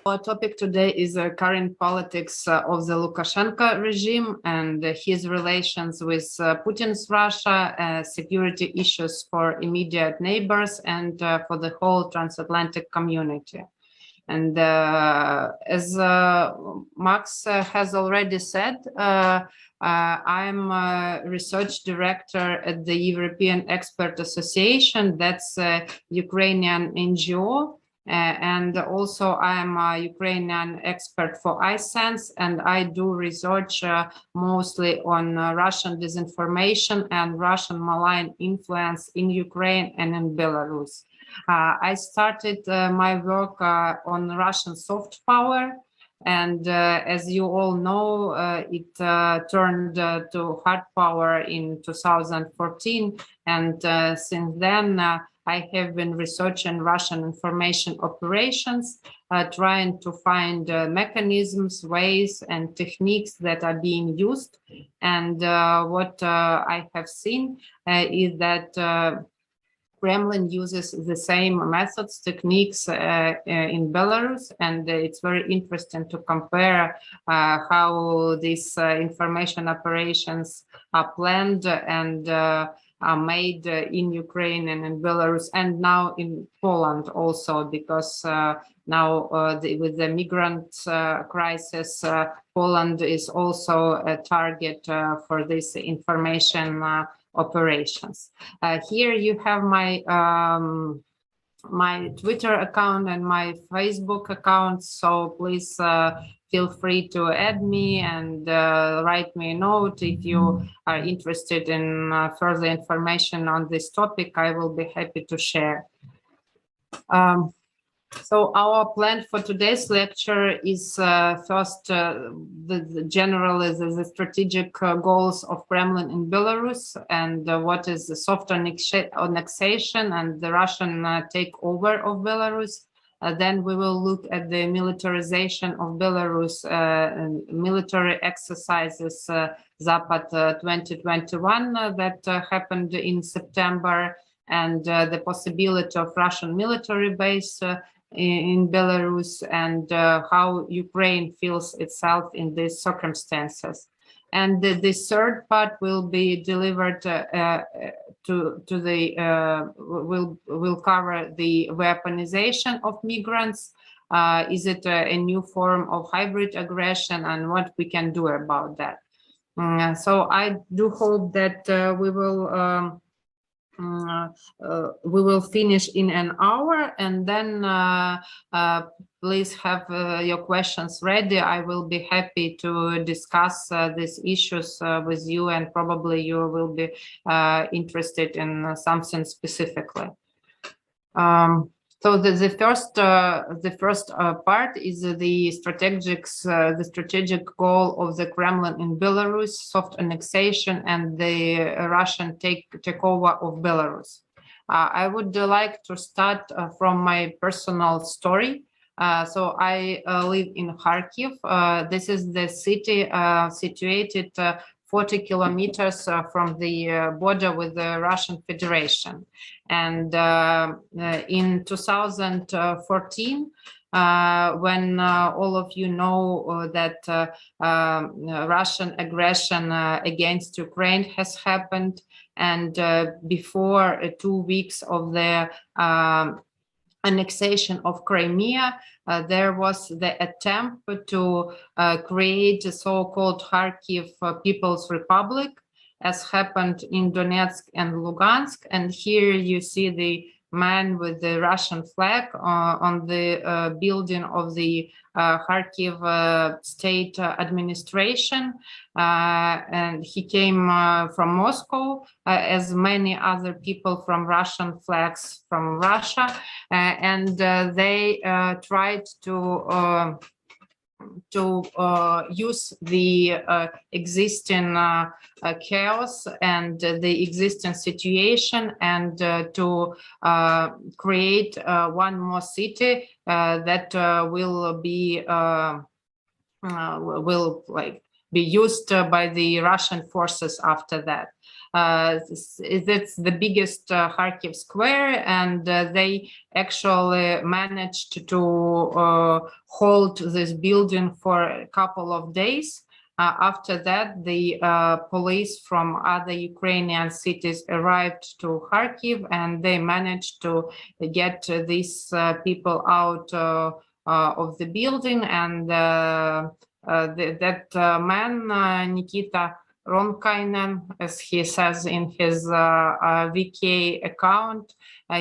Our topic today is the current politics of the Lukashenko regime and his relations with Putin's Russia, security issues for immediate neighbors and for the whole transatlantic community. And as Max has already said, I'm a research director at the European Expert Association, that's a Ukrainian NGO. And also I'm a Ukrainian expert for iSense, and I do research mostly on Russian disinformation and Russian malign influence in Ukraine and in Belarus. I started my work on Russian soft power, and as you all know, it turned to hard power in 2014, and since then I have been researching Russian information operations, trying to find mechanisms, ways, and techniques that are being used. And what I have seen is that Kremlin uses the same methods, techniques in Belarus, and it's very interesting to compare how these information operations are planned and are made in Ukraine and in Belarus, and now in Poland also, because now with the migrant crisis, Poland is also a target for this information operations. Here you have my my Twitter account and my Facebook account, so please feel free to add me and write me a note if you are interested in further information on this topic. I will be happy to share. So our plan for today's lecture is first generally the strategic goals of Kremlin in Belarus and what is the soft annexation and the Russian takeover of Belarus. Then we will look at the militarization of Belarus, military exercises Zapad 2021 that happened in September, and the possibility of Russian military base in Belarus, and how Ukraine feels itself in these circumstances. And the third part will be delivered to the will cover the weaponization of migrants. Is it a new form of hybrid aggression, and what we can do about that? So I do hope that we will finish in an hour, and then please have your questions ready. I will be happy to discuss these issues with you, and probably you will be interested in something specifically. So the first part is the strategic goal of the Kremlin in Belarus, soft annexation and the Russian takeover of Belarus. I would like to start from my personal story. So I live in Kharkiv. This is the city situated 40 kilometers from the border with the Russian Federation. And in 2014, when all of you know that Russian aggression against Ukraine has happened, and before 2 weeks of the annexation of Crimea, there was the attempt to create a so-called Kharkiv People's Republic, as happened in Donetsk and Lugansk. And here you see the man with the Russian flag on the building of the Kharkiv state administration. And he came from Moscow, as many other people from Russian flags from Russia. And they tried to use the existing chaos and the existing situation, and to create one more city that will be be used by the Russian forces after that. That's the biggest Kharkiv square, and they actually managed to hold this building for a couple of days. After that, the police from other Ukrainian cities arrived to Kharkiv, and they managed to get these people out of the building. And that man, Nikita Ronkainen, as he says in his VK account,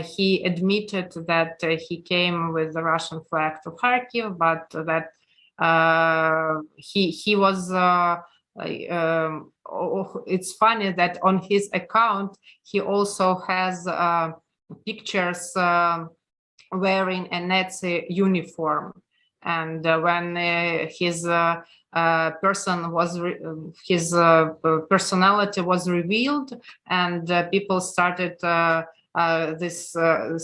he admitted that he came with the Russian flag to Kharkiv, but that he was it's funny that on his account he also has pictures wearing a Nazi uniform, and when his personality was revealed, and people started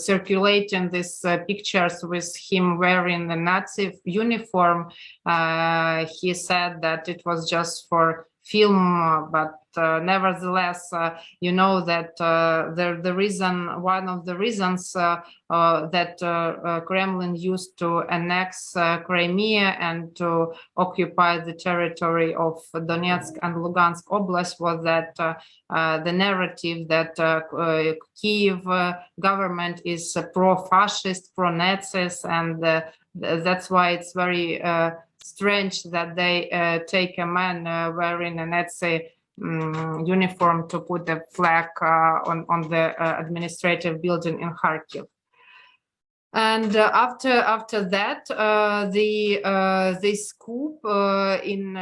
circulating these pictures with him wearing the Nazi uniform, he said that it was just for film, but nevertheless, you know that one of the reasons that Kremlin used to annex Crimea and to occupy the territory of Donetsk and Lugansk Oblast was that the narrative that Kiev government is pro-fascist, pro-Nazis, and that's why it's very strange that they take a man wearing a Nazi uniform to put the flag on the administrative building in Kharkiv. And after that, this coup in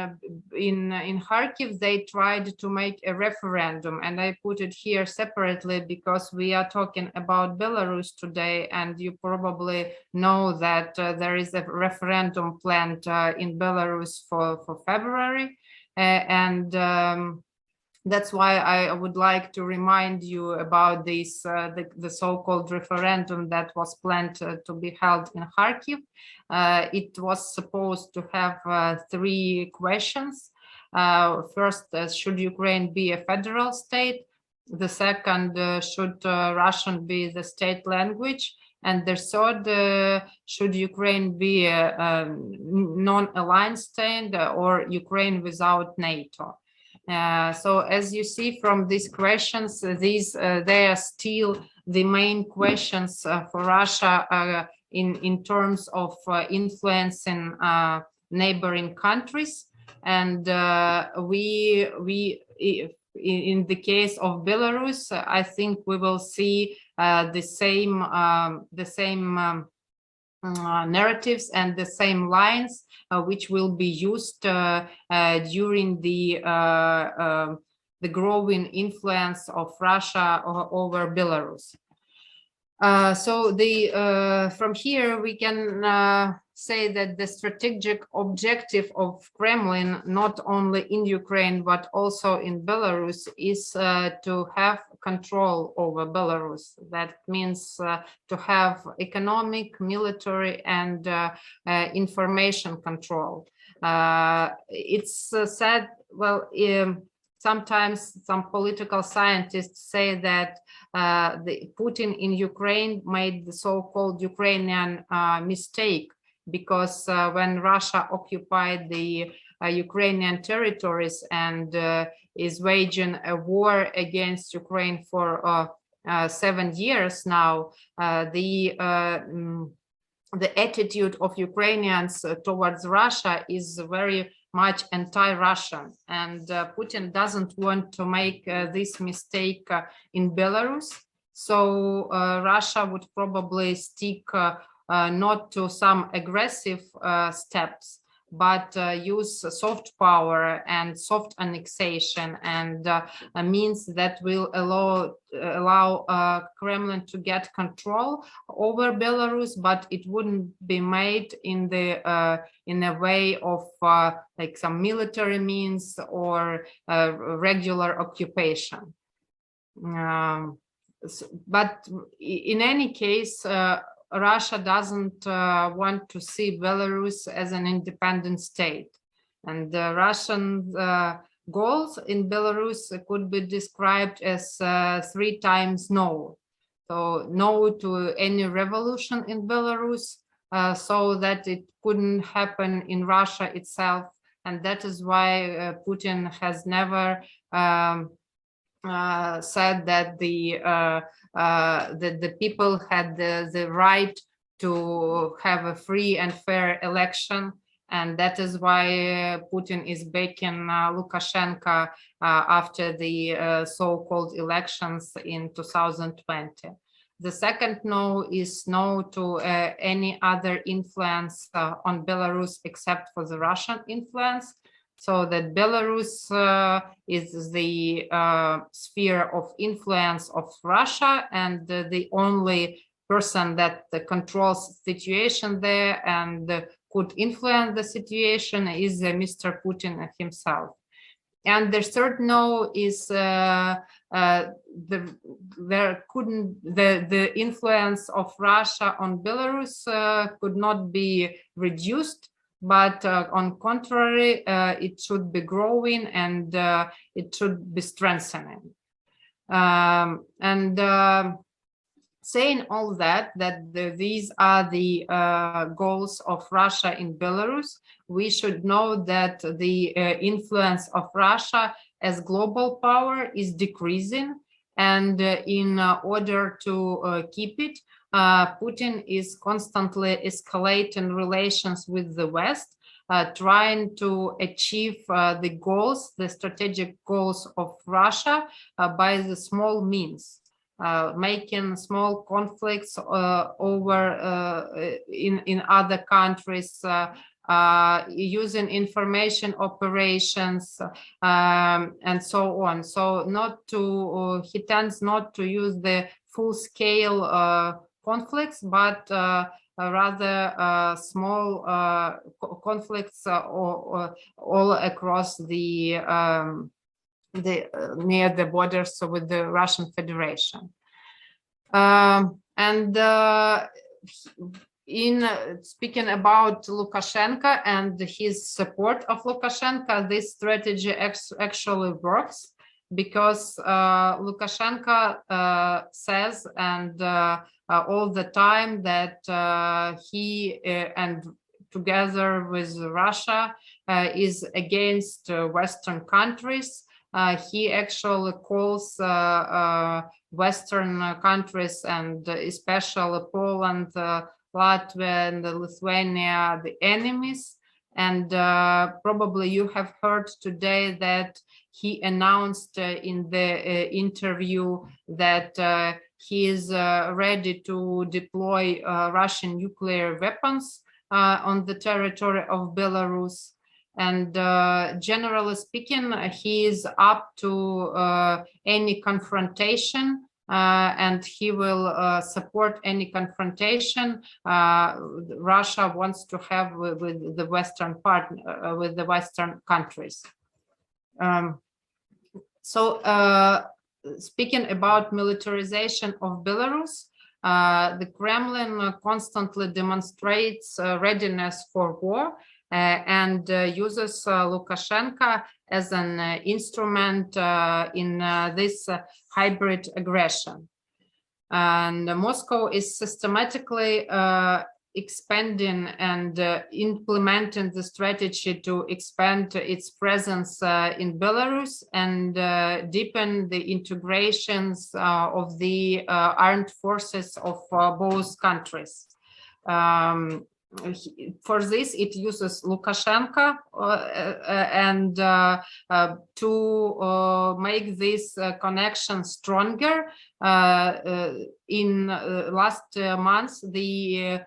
Kharkiv, they tried to make a referendum, and I put it here separately because we are talking about Belarus today, and you probably know that there is a referendum planned in Belarus for February, and that's why I would like to remind you about this, the so-called referendum that was planned to be held in Kharkiv. It was supposed to have 3 questions. First, should Ukraine be a federal state? The second, should Russian be the state language? And the third, should Ukraine be a non-aligned state or Ukraine without NATO? So as you see from these questions, they are still the main questions for Russia in terms of influencing neighboring countries. And in the case of Belarus, I think we will see the same narratives and the same lines which will be used during the growing influence of Russia over Belarus. So from here we can say that the strategic objective of Kremlin, not only in Ukraine but also in Belarus, is to have control over Belarus. That means to have economic, military, and information control. It's said, well, sometimes some political scientists say that Putin in Ukraine made the so-called Ukrainian mistake, because when Russia occupied the Ukrainian territories and is waging a war against Ukraine for 7 years now, the attitude of Ukrainians towards Russia is very much anti-Russian, and Putin doesn't want to make this mistake in Belarus. So Russia would probably stick not to some aggressive steps, but use soft power and soft annexation and means that will allow Kremlin to get control over Belarus, but it wouldn't be made in a way of like some military means or regular occupation. But in any case, Russia doesn't want to see Belarus as an independent state, and the Russians goals in Belarus could be described as 3 times no. So no to any revolution in Belarus, so that it couldn't happen in Russia itself. And that is why Putin has never said that the people had the right to have a free and fair election. And that is why Putin is backing Lukashenko after the so-called elections in 2020. The second no is no to any other influence on Belarus except for the Russian influence. So that Belarus is the sphere of influence of Russia, and the only person that controls the situation there and could influence the situation is Mr. Putin himself. And the third no is the influence of Russia on Belarus could not be reduced, but on contrary, it should be growing and it should be strengthening. Saying all that these are the goals of Russia in Belarus, we should know that the influence of Russia as global power is decreasing, and in order to keep it, Putin is constantly escalating relations with the West, trying to achieve the goals, the strategic goals of Russia by the small means. Making small conflicts over in other countries, using information operations, and so on. So he tends not to use the full-scale conflicts, but rather small conflicts all across the near the borders with the Russian Federation. In speaking about Lukashenko and his support of Lukashenko, this strategy actually works, because Lukashenko says and all the time that he and together with Russia is against Western countries. He actually calls Western countries, and especially Poland, Latvia, and Lithuania, the enemies. And probably you have heard today that he announced in the interview that he is ready to deploy Russian nuclear weapons on the territory of Belarus. And generally speaking, he is up to any confrontation, and he will support any confrontation Russia wants to have with the Western partner, with the Western countries. Speaking about militarization of Belarus, the Kremlin constantly demonstrates readiness for war. And uses Lukashenko as an instrument in this hybrid aggression. And Moscow is systematically expanding and implementing the strategy to expand its presence in Belarus and deepen the integrations of the armed forces of both countries. For this, it uses Lukashenko and to make this connection stronger. In last months, the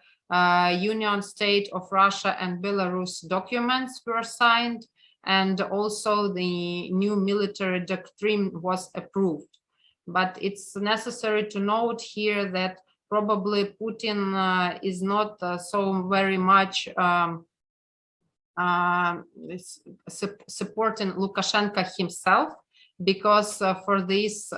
Union State of Russia and Belarus documents were signed, and also the new military doctrine was approved. But it's necessary to note here that probably Putin is not so very much supporting Lukashenko himself, because for this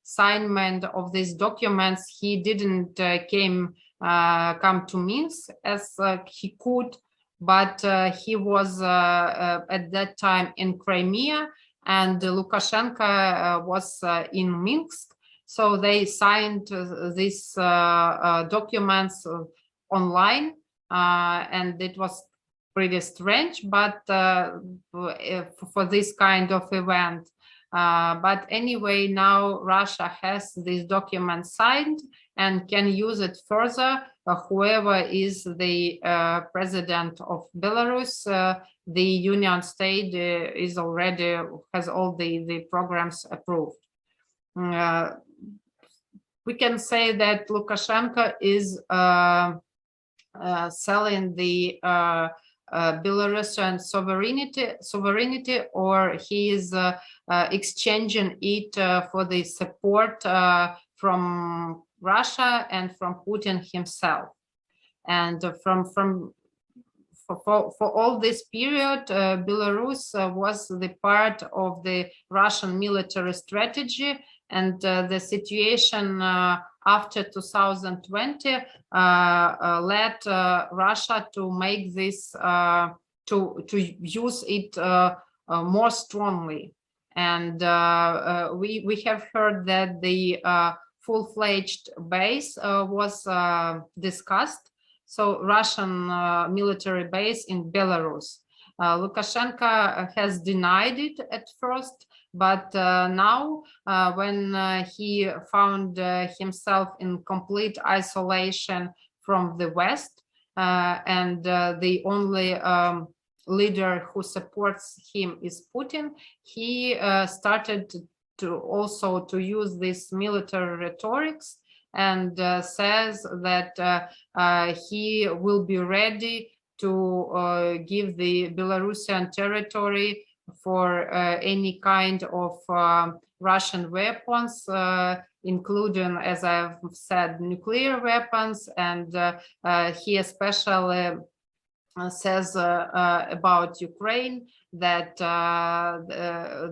signment of these documents, he didn't come to Minsk as he could, but he was at that time in Crimea, and Lukashenko was in Minsk. So they signed these documents online, and it was pretty strange, but for this kind of event. But anyway, now Russia has these documents signed and can use it further. Whoever is the president of Belarus, the Union State is already has all the programs approved. We can say that Lukashenko is selling the Belarusian sovereignty, or he is exchanging it for the support from Russia and from Putin himself. And for all this period, Belarus was the part of the Russian military strategy, and the situation after 2020 led Russia to make this to use it more strongly. And we have heard that the full-fledged base was discussed. So Russian military base in Belarus. Lukashenko has denied it at first, but now when he found himself in complete isolation from the West, and the only leader who supports him is Putin, he started to also to use this military rhetorics, and says that he will be ready to give the Belarusian territory for any kind of Russian weapons, including, as I've said, nuclear weapons. And he especially says about Ukraine that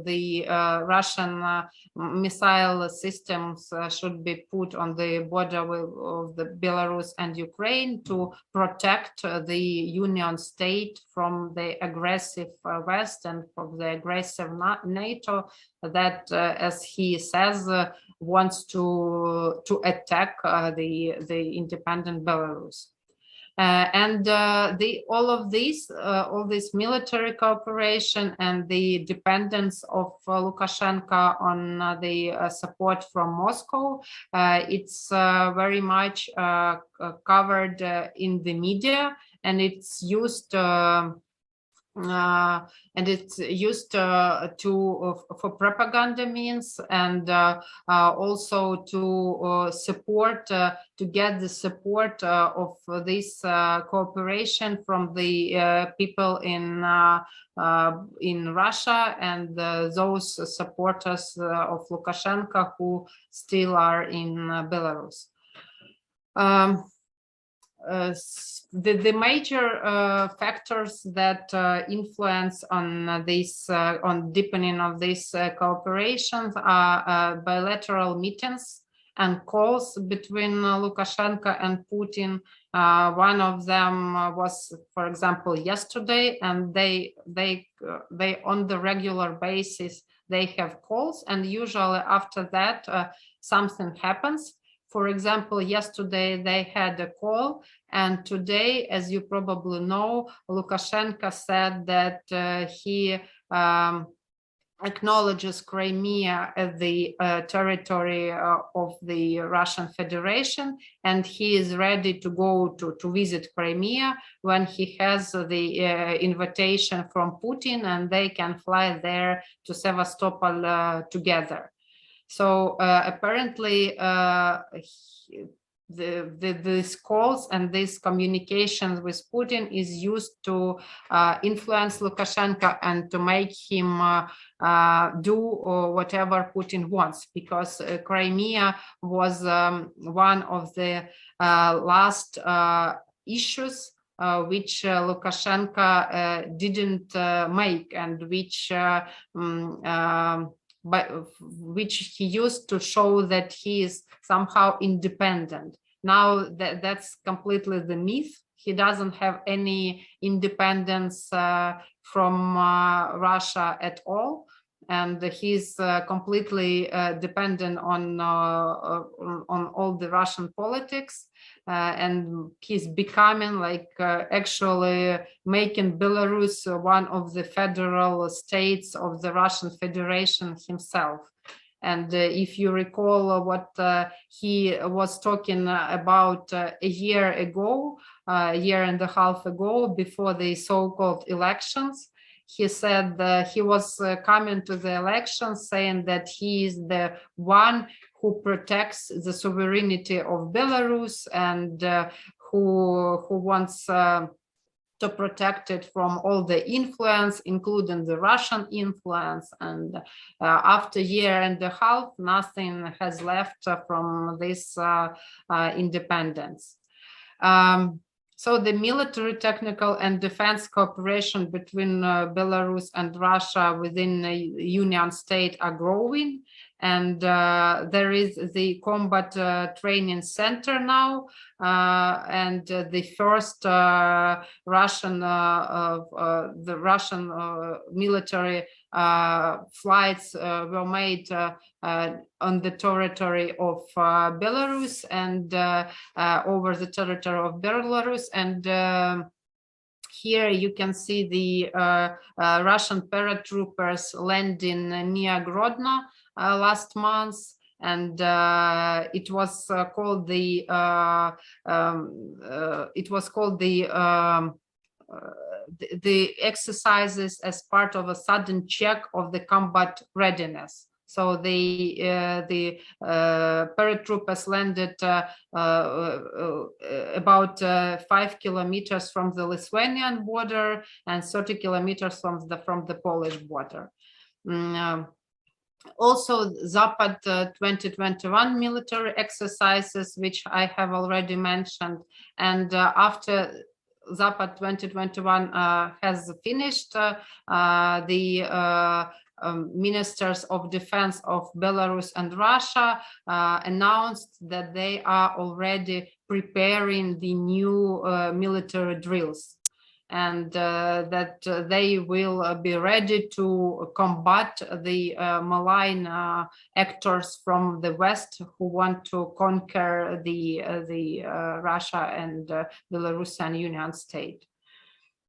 the Russian missile systems should be put on the border of the Belarus and Ukraine to protect the Union State from the aggressive West and from the aggressive NATO that, as he says, wants to attack the independent Belarus. All this military cooperation and the dependence of Lukashenko on the support from Moscow, it's very much covered in the media, and it's used for propaganda means, and also to support to get the support of this cooperation from the people in Russia and those supporters of Lukashenko who still are in Belarus. The major factors that influence on this on deepening of this cooperation are bilateral meetings and calls between Lukashenko and Putin. One of them was, for example, yesterday, and they on the regular basis they have calls, and usually after that something happens. For example, yesterday they had a call, and today, as you probably know, Lukashenko said that he acknowledges Crimea as the territory of the Russian Federation, and he is ready to go to visit Crimea when he has the invitation from Putin, and they can fly there to Sevastopol together. So apparently these calls and these communications with Putin is used to influence Lukashenko and to make him do whatever Putin wants, because Crimea was one of the last issues which Lukashenko didn't make, and which he used to show that he is somehow independent. Now that's completely the myth, He doesn't have any independence from Russia at all, and he's completely dependent on all the Russian politics, and he's becoming like actually making Belarus one of the federal states of the Russian Federation himself. And if you recall what he was talking about a year ago, a year and a half ago, before the so-called elections, he said he was coming to the elections saying that he is the one who protects the sovereignty of Belarus and who wants to protect it from all the influence, including the Russian influence. And after a year and a half, nothing has left from this independence. So the military, technical, and defense cooperation between Belarus and Russia within the Union state are growing. And there is the combat training center now, and the first Russian military flights were made on the territory of Belarus and over the territory of Belarus. And here you can see the Russian paratroopers landing near Grodno last month, and it was called the exercises as part of a sudden check of the combat readiness. So the paratroopers landed about 5 kilometers from the Lithuanian border and 30 kilometers from the Polish border. Also, Zapad 2021 military exercises, which I have already mentioned, and after Zapad 2021 has finished, the ministers of defense of Belarus and Russia announced that they are already preparing the new military drills, and that they will be ready to combat the malign actors from the West who want to conquer the Russia and Belarusian Union state.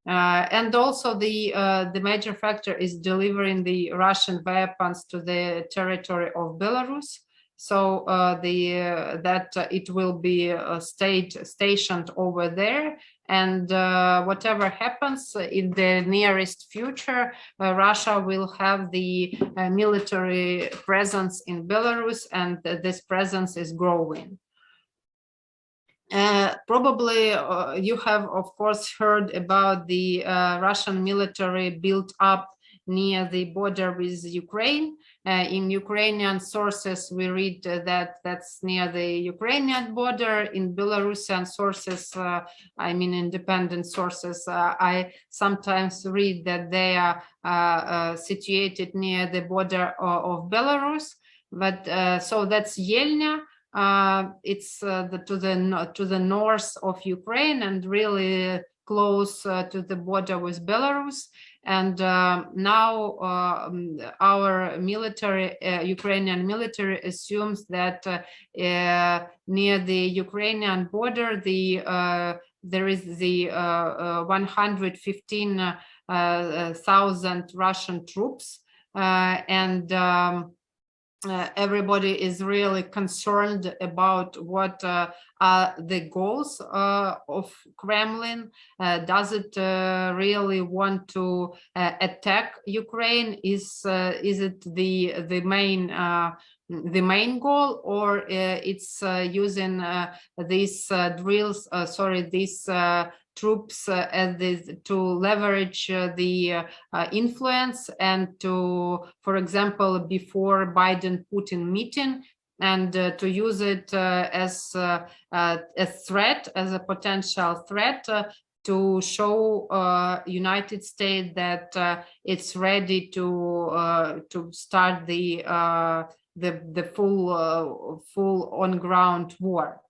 And also the major factor is delivering the Russian weapons to the territory of Belarus. So that it will be stationed over there, and whatever happens in the nearest future, Russia will have the military presence in Belarus, and this presence is growing. Probably you have, of course, heard about the Russian military built up near the border with Ukraine. In Ukrainian sources, we read that that's near the Ukrainian border. In Belarusian sources, I mean independent sources, I sometimes read that they are situated near the border of Belarus. But so that's Yelnya. It's to the north of Ukraine and really close to the border with Belarus. And now our military, Ukrainian military, assumes that near the Ukrainian border, there is the 115,000 Russian troops, and everybody is really concerned about what are the goals of Kremlin. Does it really want to attack Ukraine? Is it the main goal, or it's using these drills? These troops to leverage the influence and to, for example, before Biden-Putin meeting, and to use it as a threat, as a potential threat, to show United States that it's ready to start the full on-ground war.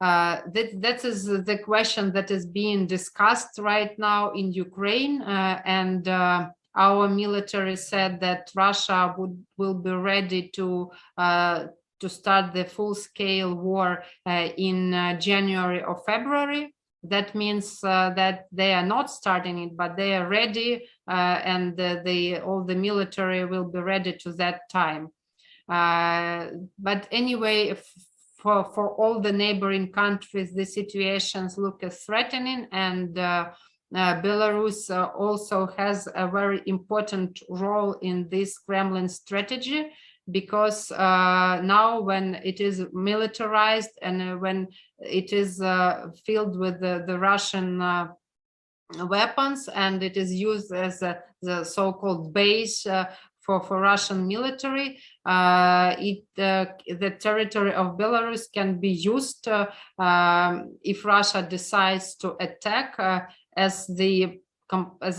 That is the question that is being discussed right now in Ukraine, and our military said that Russia will be ready to start the full-scale war in January or February. That means that they are not starting it, but they are ready, and all the military will be ready to that time. But anyway, for all the neighboring countries, the situations look threatening, and Belarus also has a very important role in this Kremlin strategy, because now when it is militarized and when it is filled with the Russian weapons, and it is used as the so-called base for Russian military, the territory of Belarus can be used if Russia decides to attack as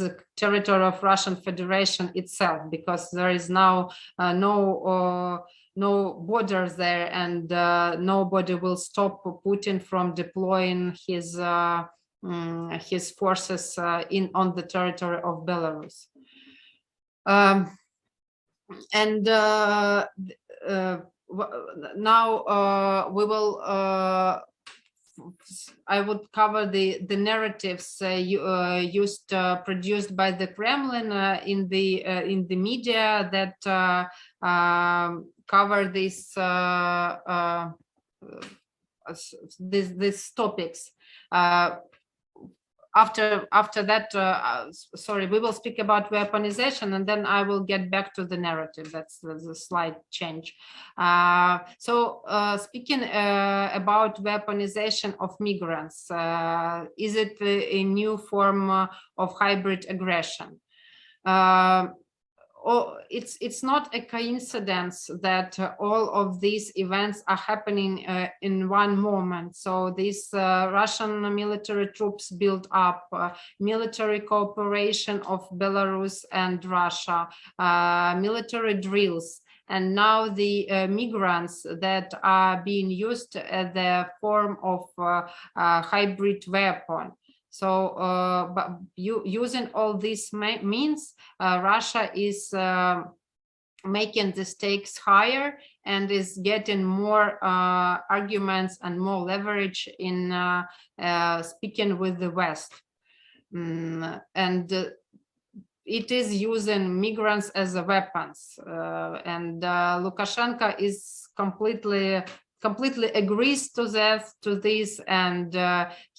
a territory of Russian Federation itself, because there is now no borders there, and nobody will stop Putin from deploying his forces on the territory of Belarus. And now we will. I would cover the narratives produced by the Kremlin in the media that cover these topics. After that, sorry, we will speak about weaponization, and then I will get back to the narrative. That's the slight change. So speaking about weaponization of migrants, is it a new form of hybrid aggression? It's not a coincidence that all of these events are happening in one moment. So these Russian military troops build up, military cooperation of Belarus and Russia, military drills, and now the migrants that are being used as the form of hybrid weapon. So but using all these means, Russia is making the stakes higher and is getting more arguments and more leverage in speaking with the West. And it is using migrants as weapons. And Lukashenko is completely agrees to this, and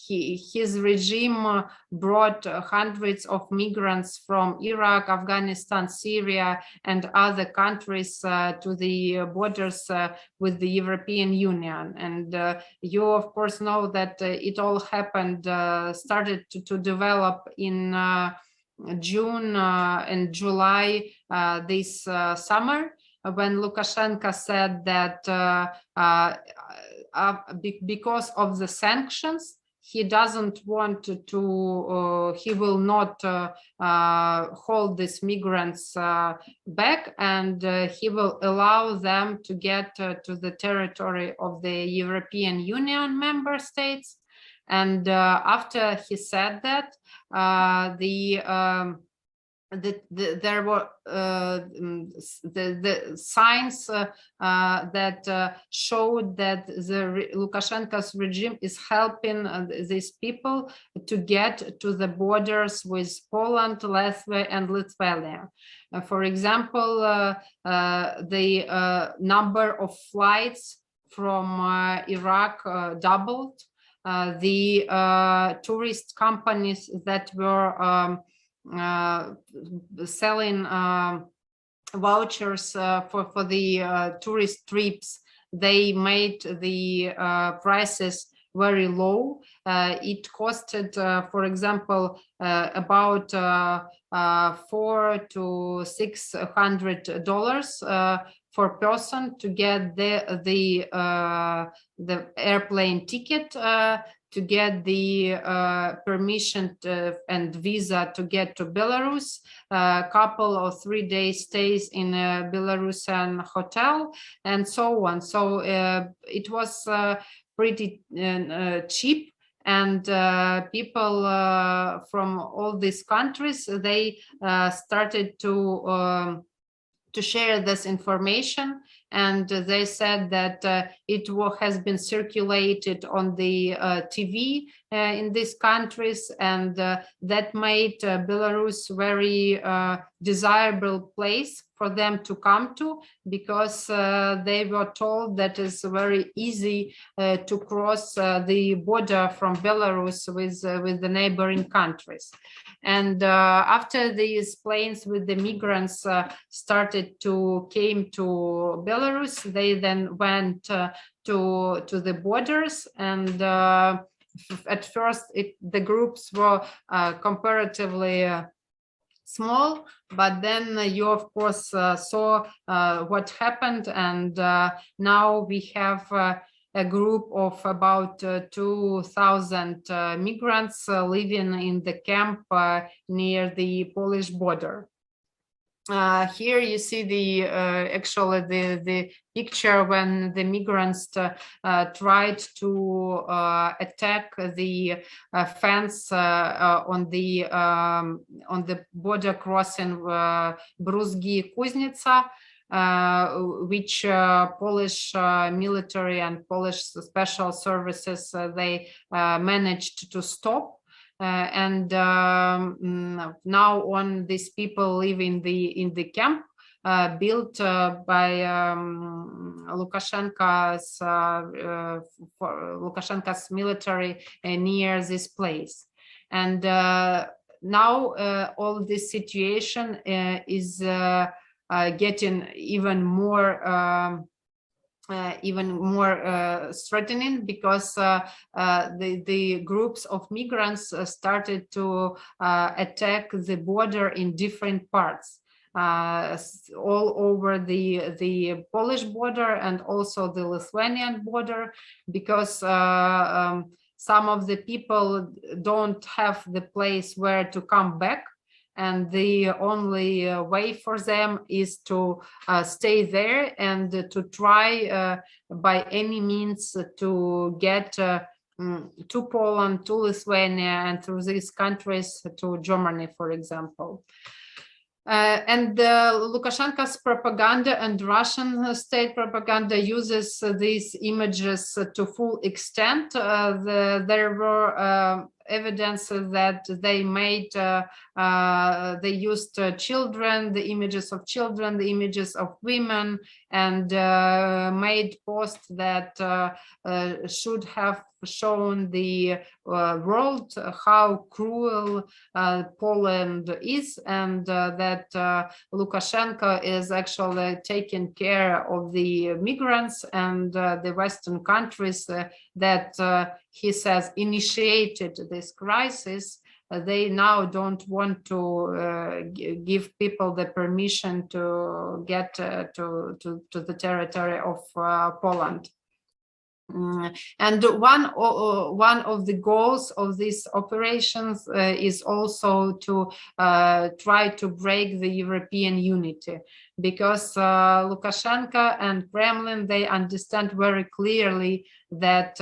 his regime brought hundreds of migrants from Iraq, Afghanistan, Syria, and other countries to the borders with the European Union. And you, of course, know that it all happened, started to develop in June and July this summer, when Lukashenko said that because of the sanctions, he doesn't want to, he will not hold these migrants back, and he will allow them to get to the territory of the European Union member states. And after he said that, there were the signs that showed that Lukashenko's regime is helping these people to get to the borders with Poland, Latvia, and Lithuania. For example, the number of flights from Iraq doubled. The tourist companies that were selling vouchers for the tourist trips, they made the prices very low. It costed, for example, about $400 to $600 for person to get the airplane ticket, to get the permission and visa to get to Belarus, a couple of 3-day stays in a Belarusian hotel, and so on. So it was pretty cheap, and people from all these countries, they started to share this information, and they said that it has been circulated on the TV in these countries, and that made Belarus very desirable place for them to come to, because they were told that it's very easy to cross the border from Belarus with the neighboring countries. And after these planes with the migrants came to Belarus, they then went to the borders, and at first the groups were comparatively small, but then you of course saw what happened, and now we have a group of about 2,000 migrants living in the camp near the Polish border. Here you see the actually the picture when the migrants tried to attack the fence on the border crossing Bruzgi-Kuznitsa, which Polish military and Polish special services they managed to stop. And now on these people live in the camp built by Lukashenko's military near this place. And now all this situation is getting even more threatening, because the groups of migrants started to attack the border in different parts, all over the Polish border and also the Lithuanian border, because some of the people don't have the place where to come back, and the only way for them is to stay there and to try by any means to get to Poland, to Lithuania, and through these countries to Germany, for example. And Lukashenko's propaganda and Russian state propaganda uses these images to full extent. There were evidence that they made, they used children, the images of children, the images of women, and made posts that should have shown the world how cruel Poland is, and that Lukashenko is actually taking care of the migrants and the Western countries that he says initiated this crisis. They now don't want to give people the permission to get to the territory of Poland. And one of the goals of these operations is also to try to break the European unity, because Lukashenko and Kremlin, they understand very clearly that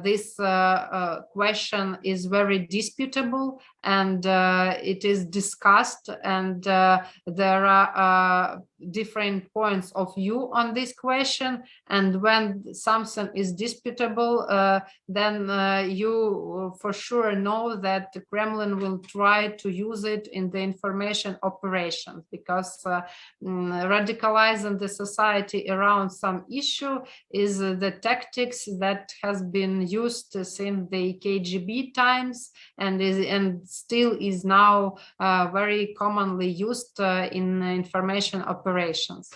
this question is very disputable, and it is discussed, and there are different points of view on this question. And when something is disputable, then you for sure know that the Kremlin will try to use it in the information operations, because radicalizing the society around some issue is the tactics that has been used since the KGB times, and still is now very commonly used in information operations.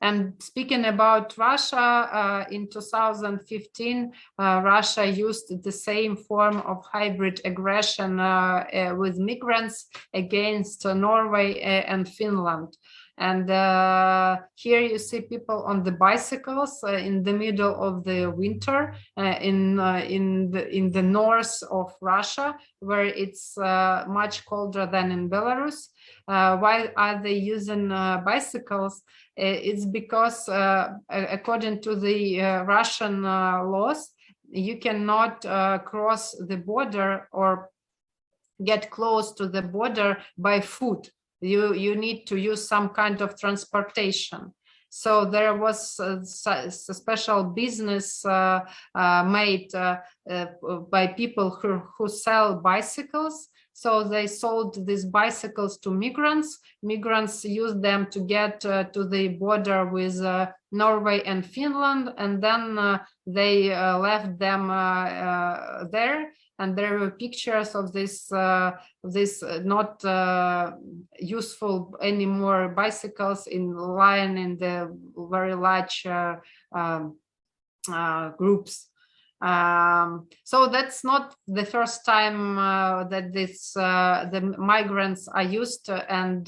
And speaking about Russia, in 2015, Russia used the same form of hybrid aggression with migrants against Norway and Finland. And here you see people on the bicycles in the middle of the winter in the north of Russia, where it's much colder than in Belarus. Why are they using bicycles? It's because according to the Russian laws, you cannot cross the border or get close to the border by foot. You need to use some kind of transportation. So there was a special business made by people who sell bicycles. So they sold these bicycles to migrants. Migrants used them to get to the border with Norway and Finland, and then they left them there. And there were pictures of this not useful anymore bicycles lying in the very large groups. So that's not the first time that the migrants are used, and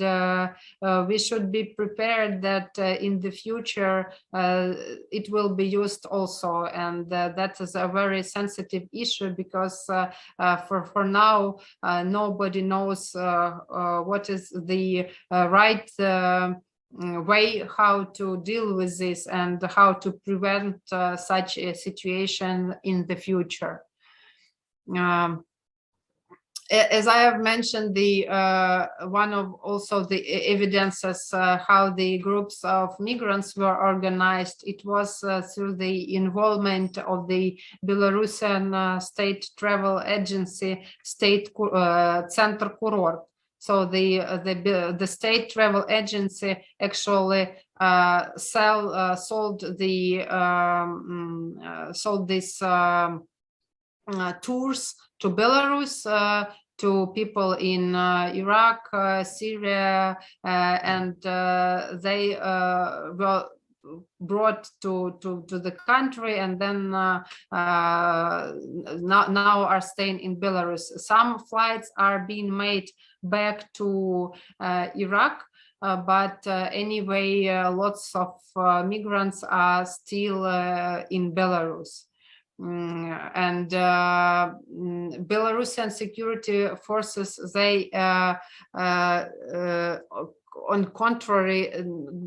we should be prepared that in the future it will be used also, and that is a very sensitive issue, because for now nobody knows what is the right way how to deal with this and how to prevent such a situation in the future. As I have mentioned, the one of also the evidences how the groups of migrants were organized, it was through the involvement of the Belarusian state travel agency, State Center Kurort. So the state travel agency actually sold these tours to Belarus, to people in Iraq, Syria, and they were brought to the country, and then now are staying in Belarus. Some flights are being made back to Iraq, but anyway, lots of migrants are still in Belarus. And Belarusian security forces, they on contrary,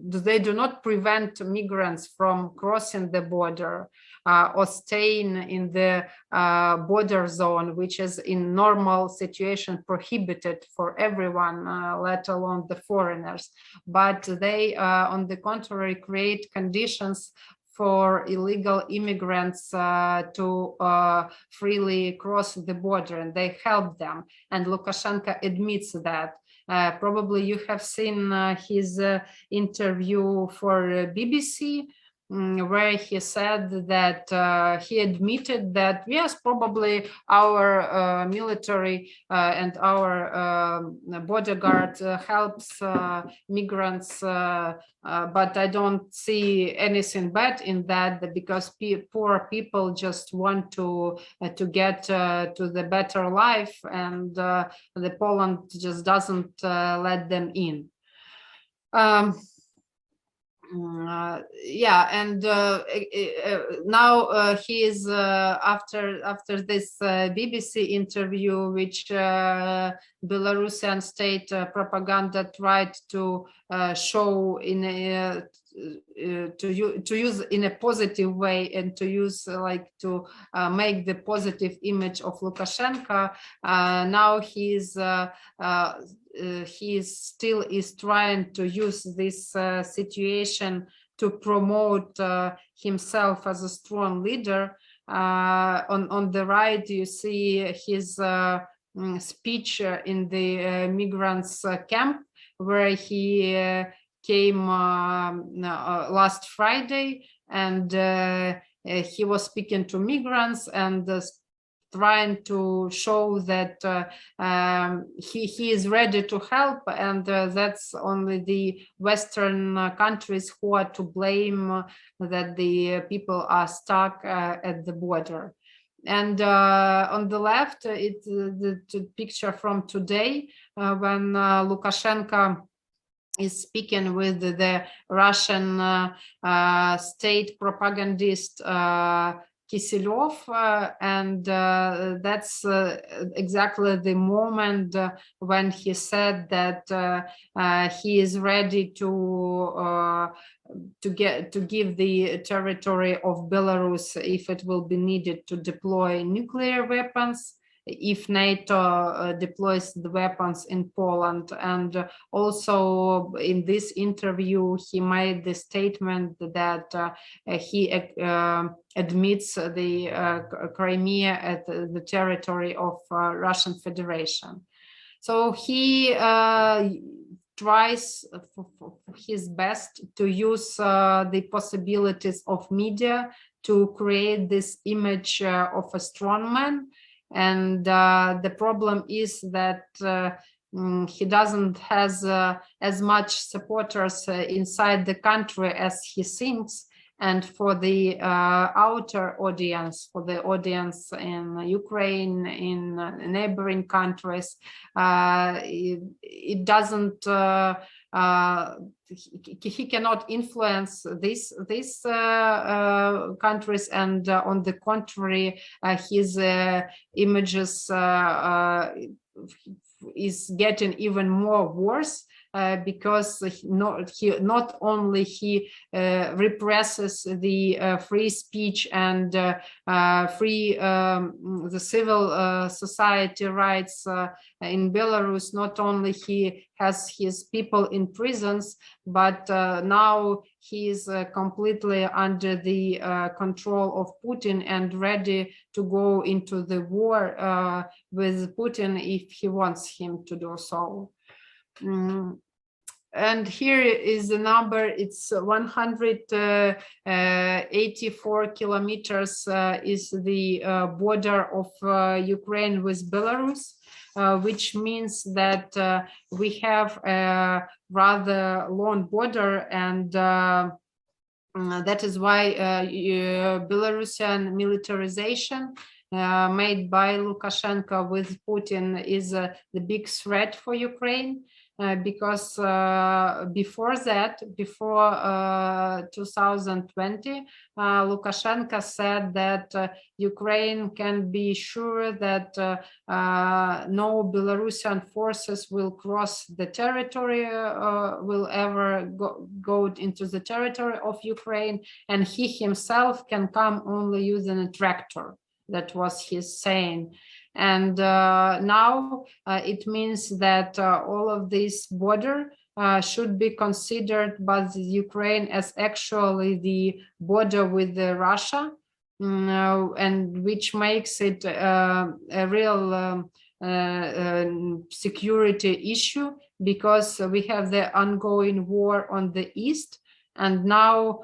they do not prevent migrants from crossing the border or staying in the border zone, which is in normal situation prohibited for everyone, let alone the foreigners. But they, on the contrary, create conditions for illegal immigrants to freely cross the border, and they help them. And Lukashenko admits that. Probably you have seen his interview for BBC, where he said that he admitted that, yes, probably our military and our bodyguard helps migrants, but I don't see anything bad in that, because poor people just want to get to the better life, and the Poland just doesn't let them in. Yeah, and now he is after this BBC interview, which Belarusian state propaganda tried to show in a to use in a positive way, and to use like to make the positive image of Lukashenko. Now he still is trying to use this situation to promote himself as a strong leader. On the right, you see his speech in the migrants camp, where he came last Friday, and he was speaking to migrants and trying to show that he is ready to help, and that's only the Western countries who are to blame that the people are stuck at the border. And on the left, it's the picture from today when Lukashenko is speaking with the Russian state propagandist Kisilov, and that's exactly the moment when he said that he is ready to give the territory of Belarus, if it will be needed, to deploy nuclear weapons, if NATO deploys the weapons in Poland. And also in this interview, he made the statement that he admits the Crimea as the territory of Russian Federation. So he tries his best to use the possibilities of media to create this image of a strongman. And the problem is that he doesn't has as much supporters inside the country as he thinks. And for the outer audience, for the audience in Ukraine, in neighboring countries, it doesn't. He cannot influence these countries, and on the contrary, his images is getting even more worse. Because not only represses the free speech and the civil society rights in Belarus, not only he has his people in prisons, but now he is completely under the control of Putin and ready to go into the war with Putin if he wants him to do so. And here is the number. It's 184 kilometers is the border of Ukraine with Belarus, which means that we have a rather long border, and that is why Belarusian militarization made by Lukashenko with Putin is the big threat for Ukraine. Because before 2020, Lukashenko said that Ukraine can be sure that no Belarusian forces will cross the territory, will ever go into the territory of Ukraine, and he himself can come only using a tractor. That was his saying. And now it means that all of this border should be considered by the Ukraine as actually the border with Russia, and which makes it a real security issue, because we have the ongoing war on the east. And now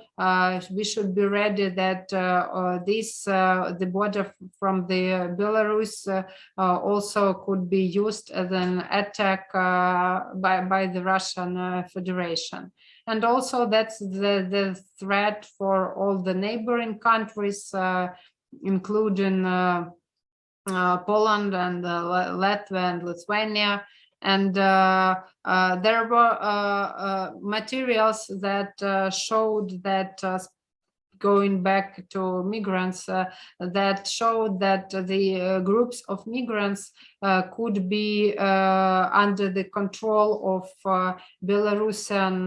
we should be ready that the border from the Belarus also could be used as an attack by the Russian Federation. And also that's the threat for all the neighboring countries, including Poland and Latvia and Lithuania. And there were materials that showed that, going back to migrants, that showed that the groups of migrants could be under the control of Belarusian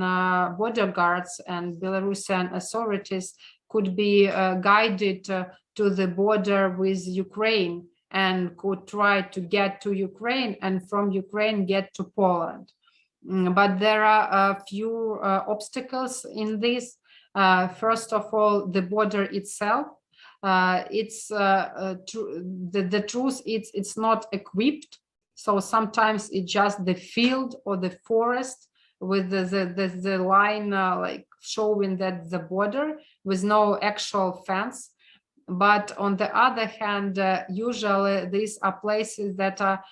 border guards, and Belarusian authorities could be guided to the border with Ukraine, and could try to get to Ukraine, and from Ukraine get to Poland. But there are a few obstacles in this. First of all, the border itself. It's the truth. It's not equipped. So sometimes it's just the field or the forest with the line like showing that the border with no actual fence. But on the other hand, usually these are places that are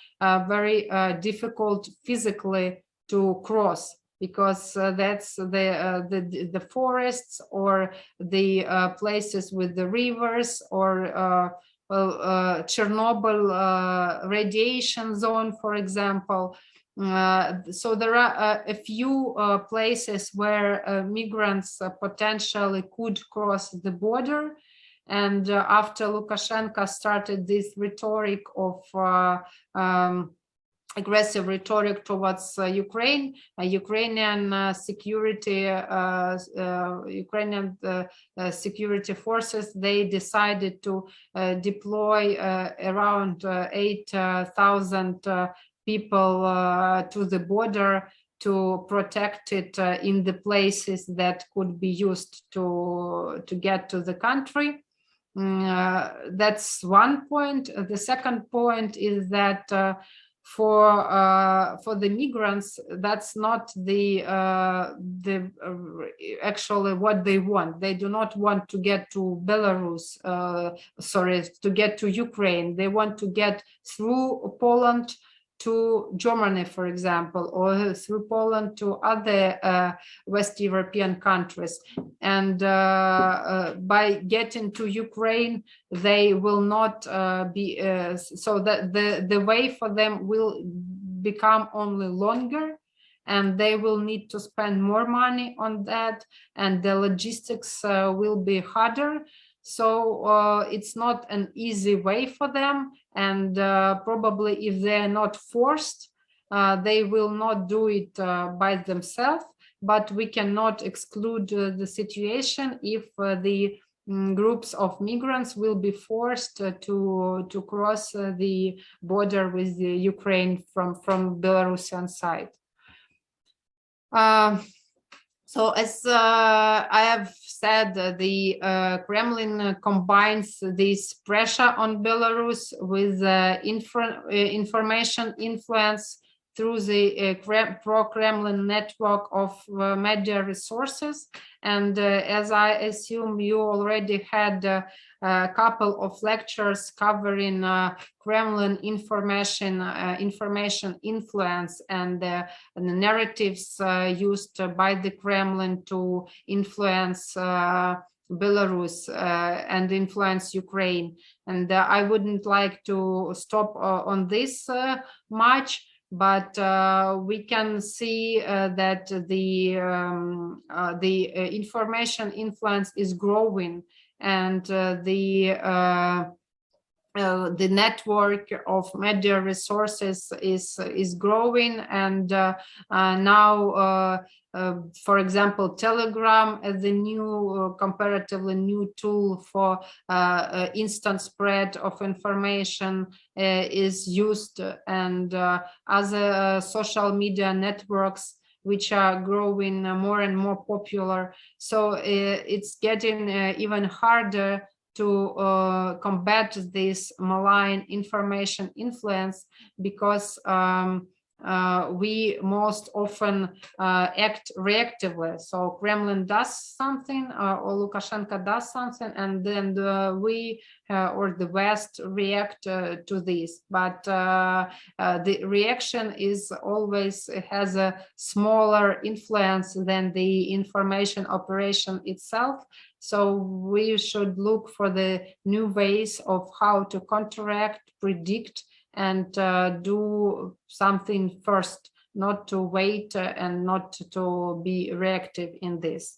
very difficult physically to cross, because that's the forests or the places with the rivers, or Chernobyl radiation zone, for example. So there are a few places where migrants potentially could cross the border. And after Lukashenko started this rhetoric of aggressive rhetoric towards Ukraine, Ukrainian security forces, they decided to deploy around 8,000 people to the border to protect it in the places that could be used to get to the country. That's one point. The second point is that for the migrants, that's not actually what they want. They do not want to get to Belarus, to get to Ukraine. They want to get through Poland to Germany, for example, or through Poland to other West European countries. And by getting to Ukraine, they will not be, so that the way for them will become only longer, and they will need to spend more money on that, and the logistics will be harder. So it's not an easy way for them, and probably if they're not forced, they will not do it by themselves. But we cannot exclude the situation if the groups of migrants will be forced to cross the border with the Ukraine from Belarusian side. So as I have said, the Kremlin combines this pressure on Belarus with information influence through the pro-Kremlin network of media resources. And as I assume you already had a couple of lectures covering Kremlin information influence and the narratives used by the Kremlin to influence Belarus and influence Ukraine. And I wouldn't like to stop on this much, but we can see that the information influence is growing, and the network of media resources is growing, and now, for example, Telegram as a new, comparatively new tool for instant spread of information is used, and other social media networks which are growing more and more popular. So it's getting even harder to combat this malign information influence, because we most often act reactively. So Kremlin does something, or Lukashenko does something, and then we or the West react to this. But the reaction is always has a smaller influence than the information operation itself. So we should look for the new ways of how to counteract, predict, and do something first, not to wait and not to be reactive in this.